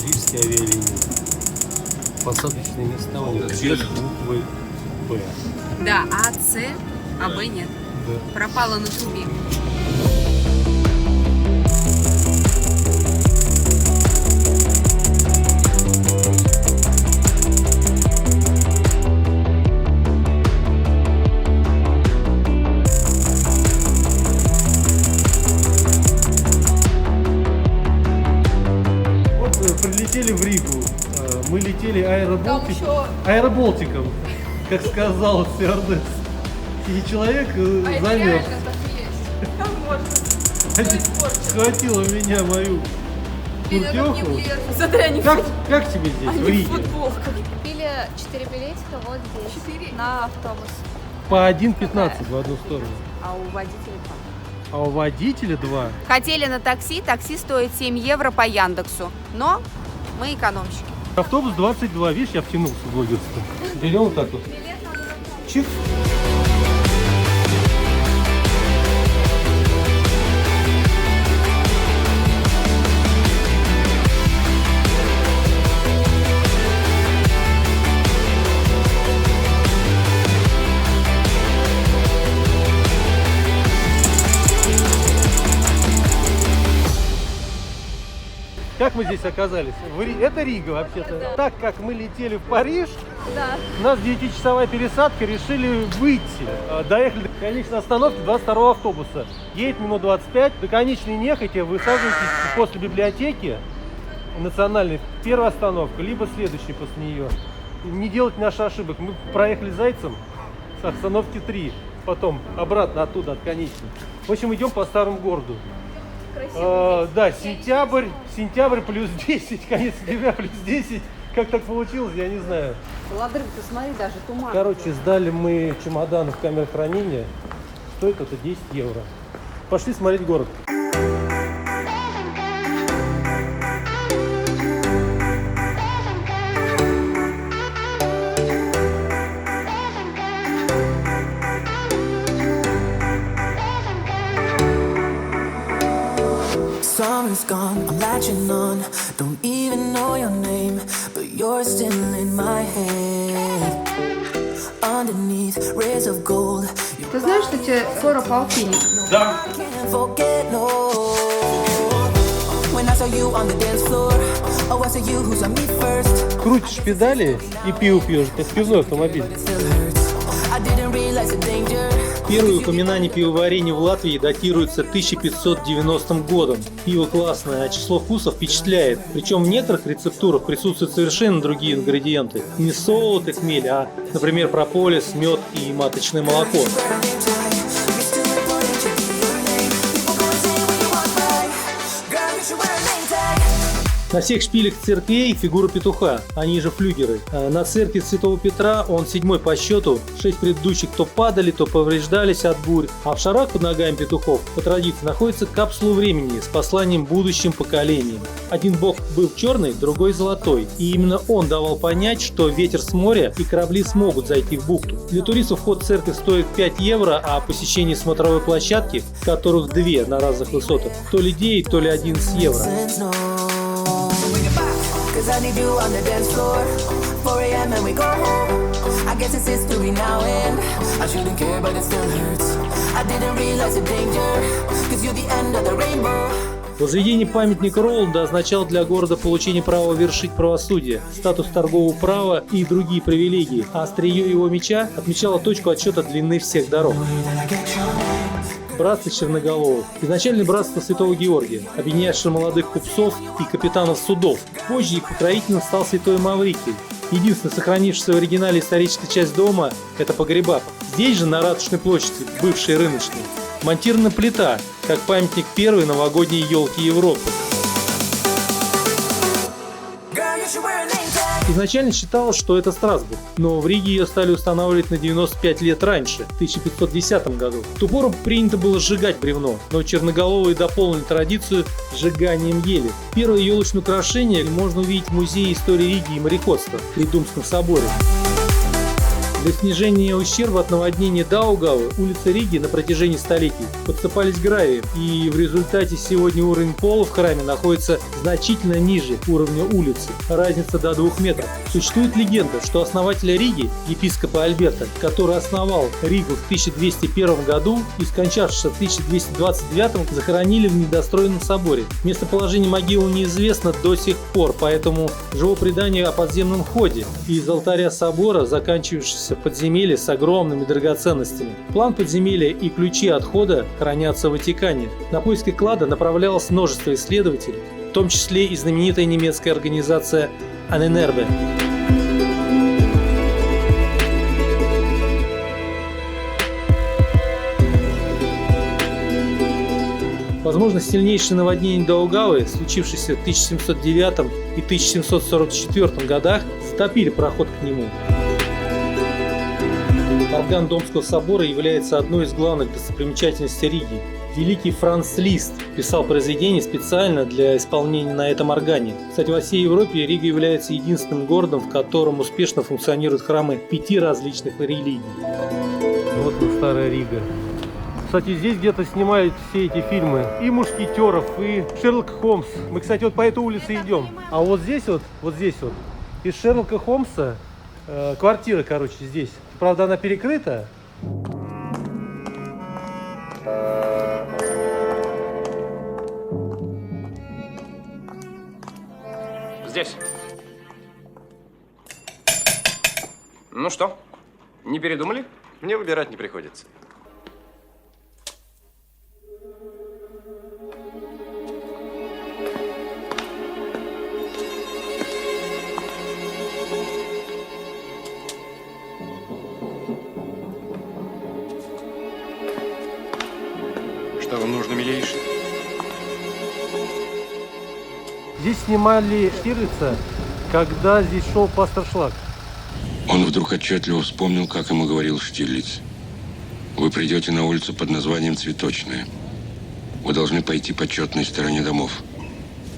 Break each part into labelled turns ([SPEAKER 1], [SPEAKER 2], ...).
[SPEAKER 1] Рижские авиалинии. Посадочные места у них без буквы «П».
[SPEAKER 2] Да, А, С, а Б нет.
[SPEAKER 1] Да.
[SPEAKER 2] Пропала на трубе.
[SPEAKER 1] Прилетели в Ригу. Мы летели аэроболтиком, как сказал стюардесс. И человек замерз. Схватила меня мою куртеху. Как тебе здесь, в Риге?
[SPEAKER 3] Купили 4 билетика вот здесь, на автобус.
[SPEAKER 1] По 1,15 в одну сторону.
[SPEAKER 2] А у водителя 2.
[SPEAKER 1] А у водителя 2.
[SPEAKER 2] Хотели на такси, такси стоит 7 евро по Яндексу. Но мы экономщики.
[SPEAKER 1] Автобус 22, видишь, я втянулся в блогерство. Берем вот так вот. Чик. Как мы здесь оказались? Это Рига вообще-то.
[SPEAKER 3] Да.
[SPEAKER 1] Так как мы летели в Париж,
[SPEAKER 3] Да.
[SPEAKER 1] у нас 9-часовая пересадка, решили выйти. Доехали до конечной остановки 22-го автобуса. Едет минут 25. До конечной нехотя высаживаетесь после библиотеки национальной, первая остановка, либо следующая после нее. Не делать наши ошибок. Мы проехали Зайцем с остановки 3, потом обратно оттуда, от конечной. В общем, идем по старому городу. Да, сентябрь плюс 10, конец сентября плюс 10. Как так получилось, я не знаю.
[SPEAKER 2] Ладрык, ты смотри, даже туман.
[SPEAKER 1] Короче, сдали мы чемоданы в камеру хранения. Стоит это 10 евро. Пошли смотреть город.
[SPEAKER 4] Summer's gone, I'm latching on. Don't even know your name, but you're still in my head. Underneath rays of gold.
[SPEAKER 2] Ты знаешь, что тебе скоро полтинник?
[SPEAKER 1] Да.
[SPEAKER 4] Can't forget, no. When I saw you on the dance floor, oh, I saw you who's on me first.
[SPEAKER 1] Крутишь педали и пиво пьешь. Это пивной автомобиль.
[SPEAKER 4] It still hurts. I didn't realize the danger.
[SPEAKER 5] Первые упоминания пивоварения в Латвии датируются 1590 годом. Пиво классное, а число вкусов впечатляет. Причем в некоторых рецептурах присутствуют совершенно другие ингредиенты. Не солод и хмель, а, например, прополис, мед и маточное молоко. На всех шпилях церквей фигура петуха, они же флюгеры. На церкви Святого Петра он 7-й по счету, 6 предыдущих то падали, то повреждались от бурь. А в шарах под ногами петухов, по традиции, находится капсула времени с посланием будущим поколениям. Один бок был черный, другой золотой. И именно он давал понять, что ветер с моря и корабли смогут зайти в бухту. Для туристов вход в церковь стоит 5 евро, а посещение смотровой площадки, которых 2 на разных высотах, то ли 9, то ли 11 евро.
[SPEAKER 4] Cause I need you on the dance floor. 4 a.m. and we go home. I guess it's history now and I shouldn't care but it still hurts. I didn't realize the danger. Cause you're the end of the rainbow.
[SPEAKER 5] Возведение памятника Роланда означало для города получение права вершить правосудие, статус торгового права и другие привилегии, а острие его меча отмечало точку отсчета длины всех дорог. Братство Черноголовых. Изначально братство Святого Георгия, объединявшее молодых купцов и капитанов судов. Позже их покровителем стал Святой Маврикий. Единственная сохранившаяся в оригинале историческая часть дома – это погреба. Здесь же, на Ратушной площади, бывшей рыночной, монтирована плита, как памятник первой новогодней елки Европы. Изначально считалось, что это Страсбург, но в Риге ее стали устанавливать на 95 лет раньше, в 1510 году. В ту пору принято было сжигать бревно, но черноголовые дополнили традицию сжиганием ели. Первое елочное украшение можно увидеть в Музее истории Риги и мореходства при Думском соборе. Для снижения ущерба от наводнения Даугавы улицы Риги на протяжении столетий подсыпались гравием, и в результате сегодня уровень пола в храме находится значительно ниже уровня улицы, разница до 2 метров. Существует легенда, что основатель Риги, епископа Альберта, который основал Ригу в 1201 году и скончавшийся в 1229, захоронили в недостроенном соборе. Местоположение могилы неизвестно до сих пор, поэтому живо предание о подземном ходе из алтаря собора, заканчивающегося подземелье с огромными драгоценностями. План подземелья и ключи от хода хранятся в Ватикане. На поиски клада направлялось множество исследователей, в том числе и знаменитая немецкая организация Ahnenerbe. Возможно, сильнейшее наводнение Даугавы, случившееся в 1709 и 1744 годах, затопили проход к нему. Орган Домского собора является одной из главных достопримечательностей Риги. Великий Франц Лист писал произведение специально для исполнения на этом органе. Кстати, во всей Европе Рига является единственным городом, в котором успешно функционируют храмы 5 различных религий.
[SPEAKER 1] Вот она, старая Рига. Кстати, здесь где-то снимают все эти фильмы. И «Мушкетеров», и «Шерлок Холмс». Мы, кстати, вот по этой улице идем. А вот здесь вот, из «Шерлока Холмса» квартира, короче, здесь. Правда, она перекрыта.
[SPEAKER 6] Здесь. Ну что, не передумали?
[SPEAKER 7] Мне выбирать не приходится.
[SPEAKER 6] Что вам нужно, милейший?
[SPEAKER 1] Здесь снимали Штирлица, когда здесь шел пастор Шлак.
[SPEAKER 8] Он вдруг отчетливо вспомнил, как ему говорил Штирлиц. Вы придете на улицу под названием Цветочная. Вы должны пойти по четной стороне домов.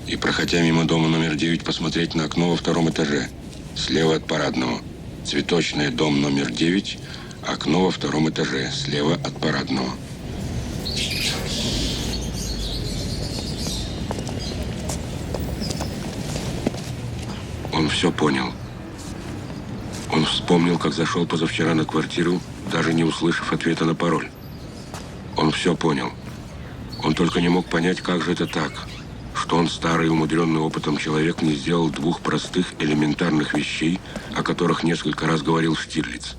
[SPEAKER 8] И, проходя мимо дома номер 9, посмотреть на окно во 2-м этаже, слева от парадного. Цветочная, дом номер 9, окно во 2-м этаже, слева от парадного. Он все понял. Он вспомнил, как зашел позавчера на квартиру, даже не услышав ответа на пароль. Он все понял. Он только не мог понять, как же это так, что он, старый, умудренный опытом человек, не сделал 2 простых, элементарных вещей, о которых несколько раз говорил Штирлиц,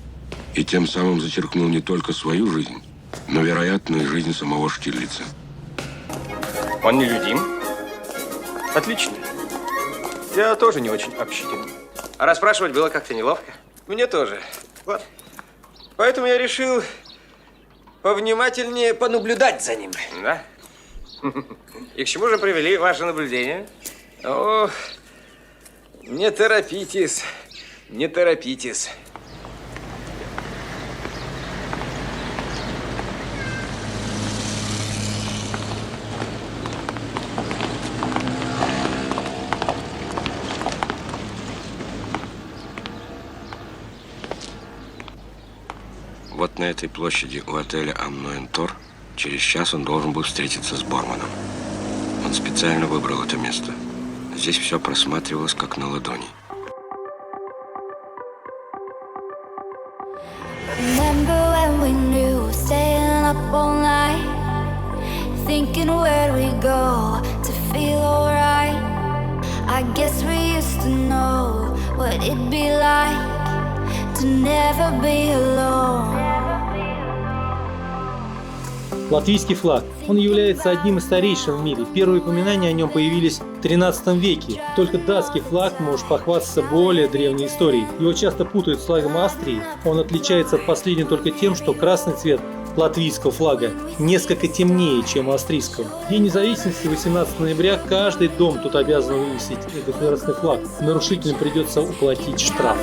[SPEAKER 8] и тем самым зачеркнул не только свою жизнь, но, вероятно, и жизнь самого Штирлица.
[SPEAKER 6] Он нелюдим? Отлично.
[SPEAKER 7] Я тоже не очень общительный.
[SPEAKER 6] А расспрашивать было как-то неловко.
[SPEAKER 7] Мне тоже. Вот. Поэтому я решил повнимательнее понаблюдать за ним.
[SPEAKER 6] Да? И к чему же привели ваши наблюдения?
[SPEAKER 7] О, не торопитесь, не торопитесь.
[SPEAKER 8] Вот на этой площади у отеля Амноентор через час он должен был встретиться с Борманом. Он специально выбрал это место. Здесь все просматривалось как на ладони.
[SPEAKER 9] Remember when we knew, staying up all night, thinking where we go to feel alright. I guess we used to know what it'd be like to never be alone.
[SPEAKER 5] Латвийский флаг. Он является одним из старейших в мире. Первые упоминания о нем появились в 13 веке. Только датский флаг может похвастаться более древней историей. Его часто путают с флагом Австрии. Он отличается от последнего только тем, что красный цвет латвийского флага несколько темнее, чем у австрийского. В День независимости 18 ноября каждый дом тут обязан вывесить государственный флаг. Нарушителям придется уплатить штраф.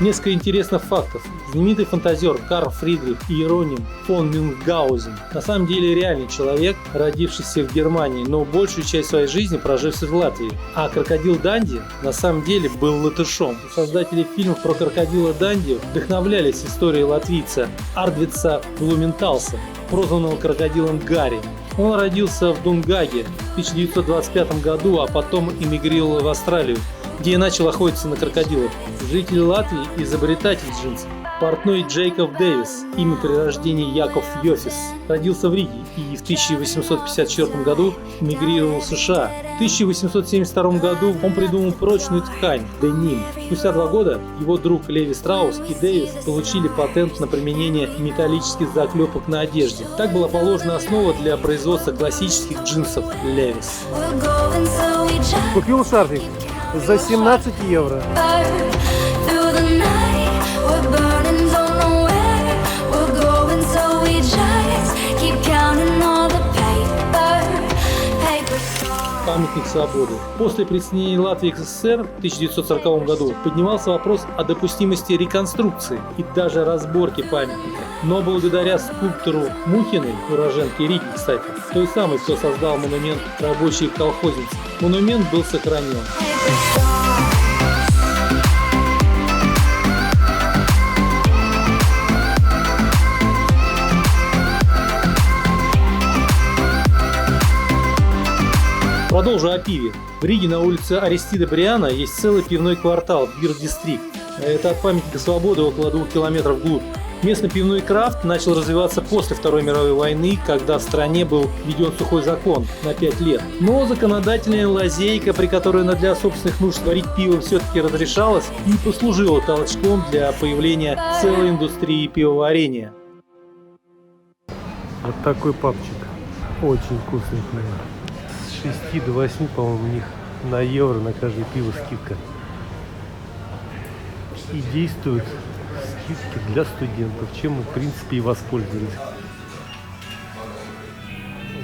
[SPEAKER 5] Несколько интересных фактов. Знаменитый фантазер Карл Фридрих Иероним фон Мюнхгаузен на самом деле реальный человек, родившийся в Германии, но большую часть своей жизни проживший в Латвии. А крокодил Данди на самом деле был латышом. Создатели фильмов про крокодила Данди вдохновлялись историей латвийца Ардвица Блументалса, прозванного крокодилом Гарри. Он родился в Дунгаге в 1925 году, а потом эмигрировал в Австралию, где и начал охотиться на крокодилов. Житель Латвии – изобретатель джинсов. Портной Джейкоб Дэвис, имя при рождении Яков Йофис, родился в Риге и в 1854 году эмигрировал в США. В 1872 году он придумал прочную ткань – деним. Спустя 2 года его друг Леви Страус и Дэвис получили патент на применение металлических заклепок на одежде. Так была положена основа для производства классических джинсов Левис.
[SPEAKER 1] Купил шарфик за 17 евро.
[SPEAKER 5] Памятник свободы. После присоединения Латвии к СССР в 1940 году поднимался вопрос о допустимости реконструкции и даже разборки памятника. Но благодаря скульптору Мухиной, уроженке Риги, кстати, той самой, кто создал монумент рабочей колхозницы, монумент был сохранен. Продолжу о пиве. В Риге на улице Аристида Бриана есть целый пивной квартал Бир-дистрикт. Это от памятника свободы около 2 километров вглубь. Местный пивной крафт начал развиваться после Второй мировой войны, когда в стране был введен сухой закон на 5 лет. Но законодательная лазейка, при которой для собственных нужд варить пиво все-таки разрешалась, и послужила толчком для появления целой индустрии пивоварения.
[SPEAKER 1] Вот такой папчик. Очень вкусный пиво. С 6 до 8, по-моему, у них на евро на каждое пиво скидка. И действуют скидки для студентов, чем мы, в принципе, и воспользовались.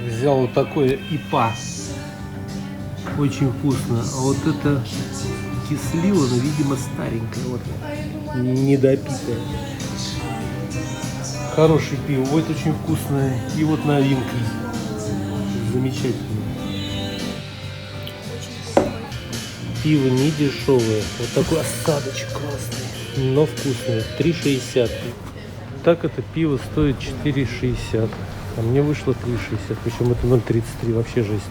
[SPEAKER 1] Взял вот такое ИПА. Очень вкусно. А вот это кислило, но, видимо, старенькое. Вот, недопитое. Хорошее пиво. Вот очень вкусное. И вот новинка. Замечательно. Пиво не дешевое. Вот такой осадочек классный, но вкусный. 3,60. Так это пиво стоит 4,60. А мне вышло 3,60. Причем это 0,33. Вообще жесть.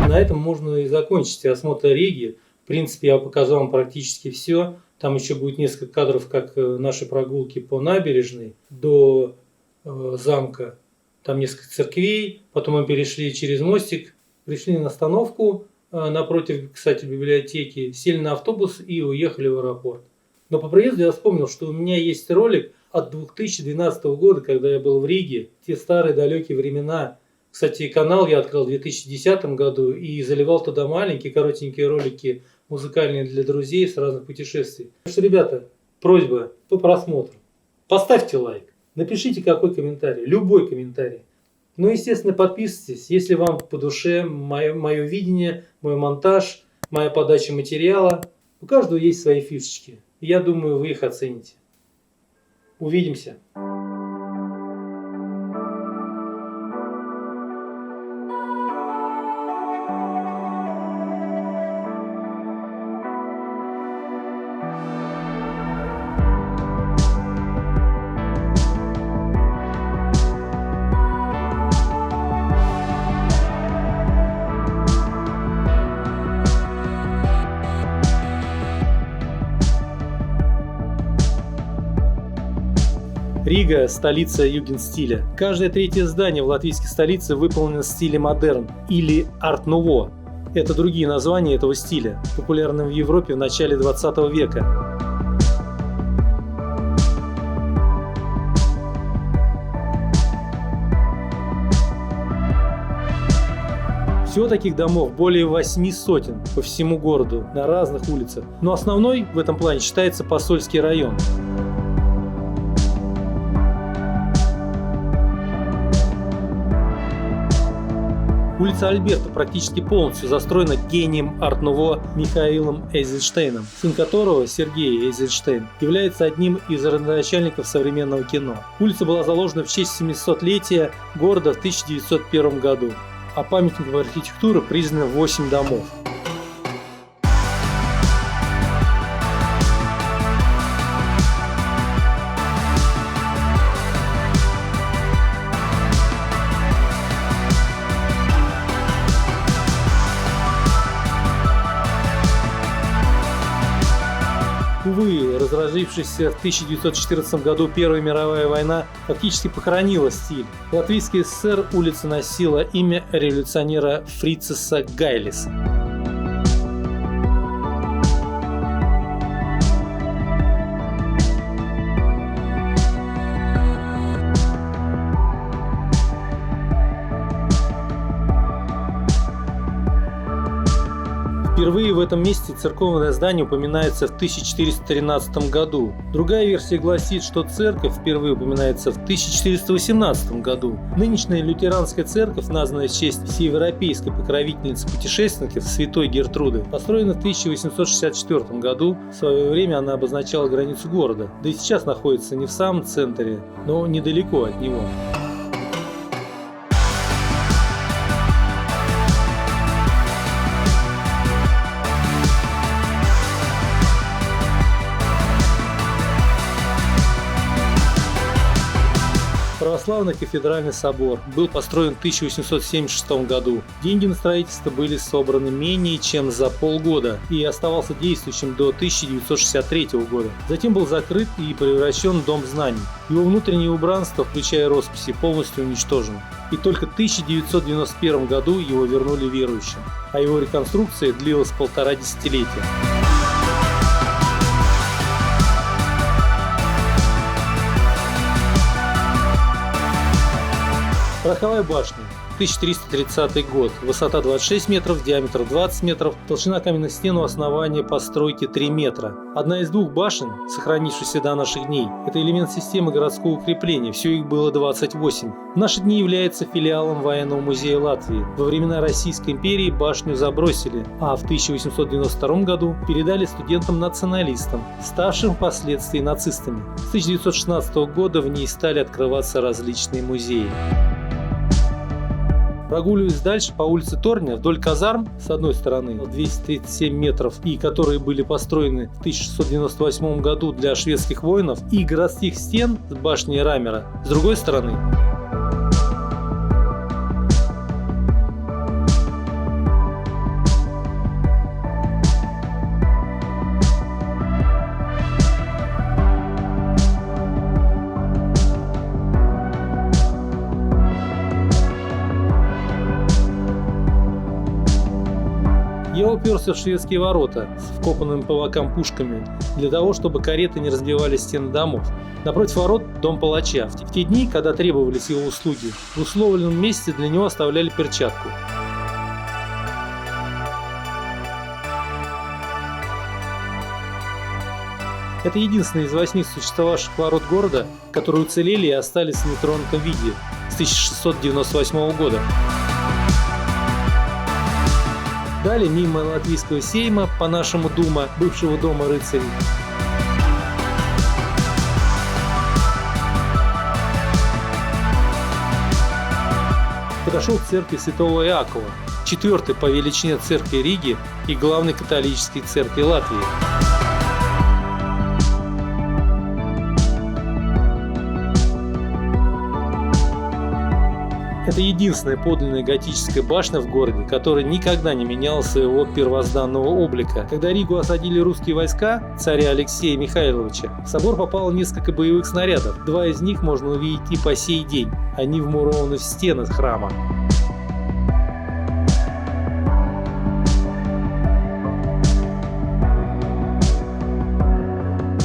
[SPEAKER 5] На этом можно и закончить осмотр Риги. В принципе, я показал вам практически все. Там еще будет несколько кадров, как наши прогулки по набережной до замка. Там несколько церквей, потом мы перешли через мостик, пришли на остановку напротив, кстати, библиотеки, сели на автобус и уехали в аэропорт. Но по приезду я вспомнил, что у меня есть ролик от 2012 года, когда я был в Риге, те старые далекие времена. Кстати, канал я открыл в 2010 году и заливал туда маленькие коротенькие ролики музыкальные для друзей с разных путешествий. Так что, ребята, просьба по просмотру. Поставьте лайк. Напишите какой комментарий, любой комментарий. Ну, естественно, подписывайтесь, если вам по душе мое видение, мой монтаж, моя подача материала. У каждого есть свои фишечки. Я думаю, вы их оцените. Увидимся. Рига – столица югенстиля. Каждое третье здание в латвийской столице выполнено в стиле модерн или арт-нуво. Это другие названия этого стиля, популярного в Европе в начале 20 века. Всего таких домов более 8 сотен по всему городу, на разных улицах. Но основной в этом плане считается Посольский район. Улица Альберта практически полностью застроена гением арт-нуво Михаилом Эйзенштейном, сын которого, Сергей Эйзенштейн, является одним из родоначальников современного кино. Улица была заложена в честь 700-летия города в 1901 году, а памятником архитектуры признано 8 домов. Увы, разразившаяся в 1914 году Первая мировая война фактически похоронила стиль. В Латвийской ССР улица носила имя революционера Фрициса Гайлиса. Впервые в этом месте церковное здание упоминается в 1413 году. Другая версия гласит, что церковь впервые упоминается в 1418 году. Нынешняя лютеранская церковь, названная в честь всеевропейской покровительницы путешественников святой Гертруды, построена в 1864 году. В свое время она обозначала границу города, да и сейчас находится не в самом центре, но недалеко от него. Православный кафедральный собор был построен в 1876 году. Деньги на строительство были собраны менее чем за полгода и оставался действующим до 1963 года. Затем был закрыт и превращен в Дом знаний. Его внутреннее убранство, включая росписи, полностью уничтожено. И только в 1991 году его вернули верующим, а его реконструкция длилась 1,5 десятилетия. Пороховая башня, 1330 год, высота 26 метров, диаметр 20 метров, толщина каменных стен у основания постройки 3 метра. Одна из двух башен, сохранившихся до наших дней, это элемент системы городского укрепления, всего их было 28. В наши дни является филиалом военного музея Латвии. Во времена Российской империи башню забросили, а в 1892 году передали студентам-националистам, ставшим впоследствии нацистами. С 1916 года в ней стали открываться различные музеи. Прогуливаясь дальше по улице Торня вдоль казарм, с одной стороны 237 метров, и которые были построены в 1698 году для шведских воинов, и городских стен с башней Рамера, с другой стороны. Я уперся в шведские ворота с вкопанными по бокам пушками, для того, чтобы кареты не разбивали стены домов. Напротив ворот дом палача. В те дни, когда требовались его услуги, в условленном месте для него оставляли перчатку. Это единственные из 8 существовавших ворот города, которые уцелели и остались в нетронутом виде с 1698 года. Далее мимо Латвийского сейма, по-нашему Дума, бывшего дома рыцарей. Подошел к церкви святого Иакова, 4-й по величине церкви Риги и главной католической церкви Латвии. Это единственная подлинная готическая башня в городе, которая никогда не меняла своего первозданного облика. Когда Ригу осадили русские войска царя Алексея Михайловича, в собор попало несколько боевых снарядов. 2 из них можно увидеть и по сей день. Они вмурованы в стены храма.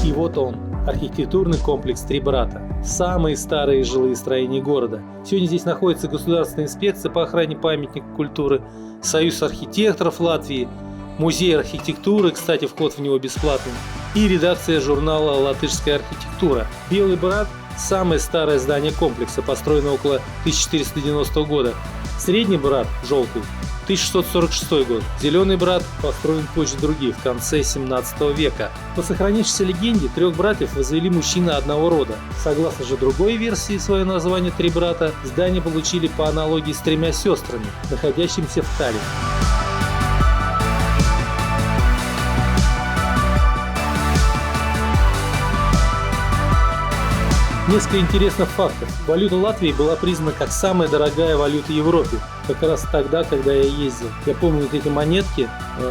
[SPEAKER 5] И вот он. Архитектурный комплекс «Три брата». Самые старые жилые строения города. Сегодня здесь находится Государственная инспекция по охране памятников культуры, Союз архитекторов Латвии, Музей архитектуры, кстати, вход в него бесплатный, и редакция журнала «Латышская архитектура». Белый брат самое старое здание комплекса, построено около 1490 года. Средний брат, желтый, 1646 год. Зеленый брат построен позже других, в конце 17 века. По сохранившейся легенде, 3 братьев возвели мужчины одного рода. Согласно же другой версии, свое название «Три брата» здание получили по аналогии с 3 сестрами, находящимися в Таллине. Несколько интересных фактов. Валюта Латвии была признана как самая дорогая валюта в Европе. Как раз тогда, когда я ездил. Я помню вот эти монетки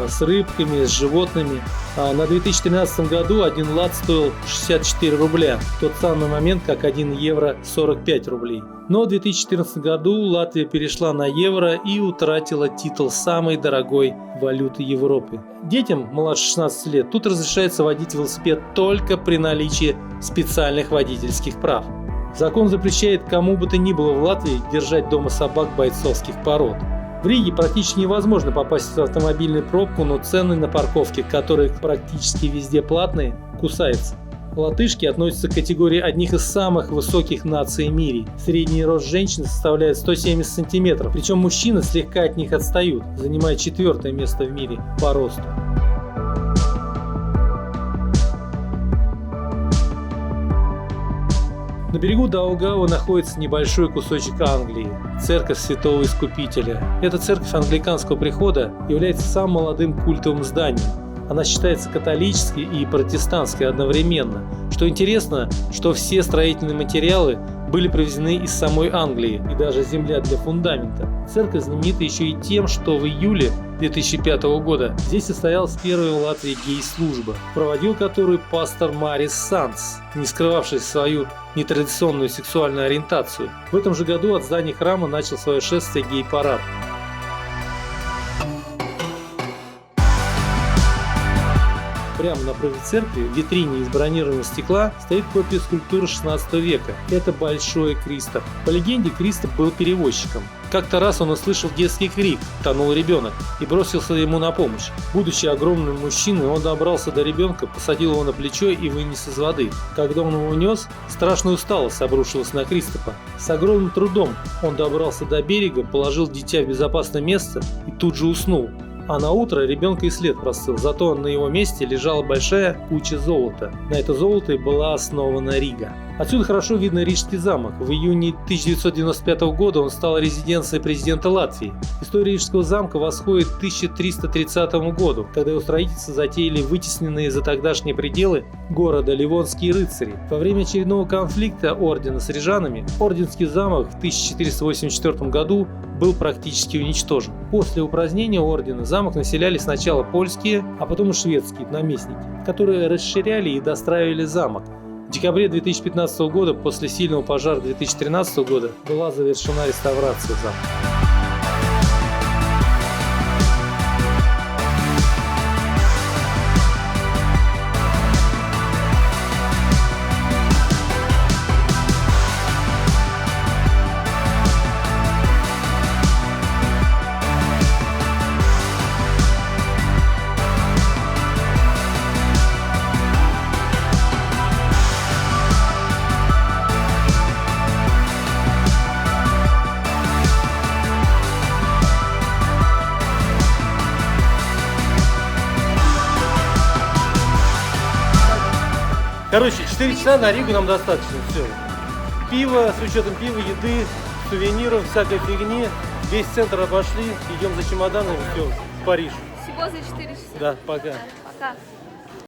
[SPEAKER 5] с рыбками, с животными. На 2013 году 1 лат стоил 64 рубля. В тот самый момент, как 1 евро 45 рублей. Но в 2014 году Латвия перешла на евро и утратила титул самой дорогой валюты Европы. Детям младше 16 лет тут разрешается водить велосипед только при наличии специальных водительских прав. Закон запрещает кому бы то ни было в Латвии держать дома собак бойцовских пород. В Риге практически невозможно попасть в автомобильную пробку, но цены на парковке, которые практически везде платные, кусаются. Латышки относятся к категории одних из самых высоких наций в мире. Средний рост женщин составляет 170 сантиметров, причем мужчины слегка от них отстают, занимая 4-е место в мире по росту. На берегу Даугава находится небольшой кусочек Англии – церковь Святого Искупителя. Эта церковь англиканского прихода является самым молодым культовым зданием. Она считается католической и протестантской одновременно. Что интересно, что все строительные материалы были привезены из самой Англии, и даже земля для фундамента. Церковь знаменита еще и тем, что в июле 2005 года здесь состоялась первая в Латвии гей-служба, проводил которую пастор Марис Санс, не скрывавший свою нетрадиционную сексуальную ориентацию. В этом же году от здания храма начал свое шествие гей-парад. Прямо напротив церкви, в витрине из бронированного стекла, стоит копия скульптуры 16 века. Это Большой Кристоф. По легенде, Кристоф был перевозчиком. Как-то раз он услышал детский крик «Тонул ребенок» и бросился ему на помощь. Будучи огромным мужчиной, он добрался до ребенка, посадил его на плечо и вынес из воды. Когда он его унес, страшная усталость обрушилась на Кристофа. С огромным трудом он добрался до берега, положил дитя в безопасное место и тут же уснул. А на утро ребенка и след простыл, зато на его месте лежала большая куча золота. На это золото и была основана Рига. Отсюда хорошо видно Рижский замок. В июне 1995 года он стал резиденцией президента Латвии. История Рижского замка восходит к 1330 году, когда его строительство затеяли вытесненные за тогдашние пределы города ливонские рыцари. Во время очередного конфликта ордена с рижанами Орденский замок в 1484 году был практически уничтожен. После упразднения ордена замок населяли сначала польские, а потом и шведские наместники, которые расширяли и достраивали замок. В декабре 2015 года, после сильного пожара 2013 года, была завершена реставрация замка.
[SPEAKER 1] Короче, 4 часа на Ригу нам достаточно, все. Пиво, с учетом пива, еды, сувениров, всякой фигни. Весь центр обошли, идем за чемоданами, все, в Париж.
[SPEAKER 3] Всего за 4 часа.
[SPEAKER 1] Да, пока.
[SPEAKER 3] Пока.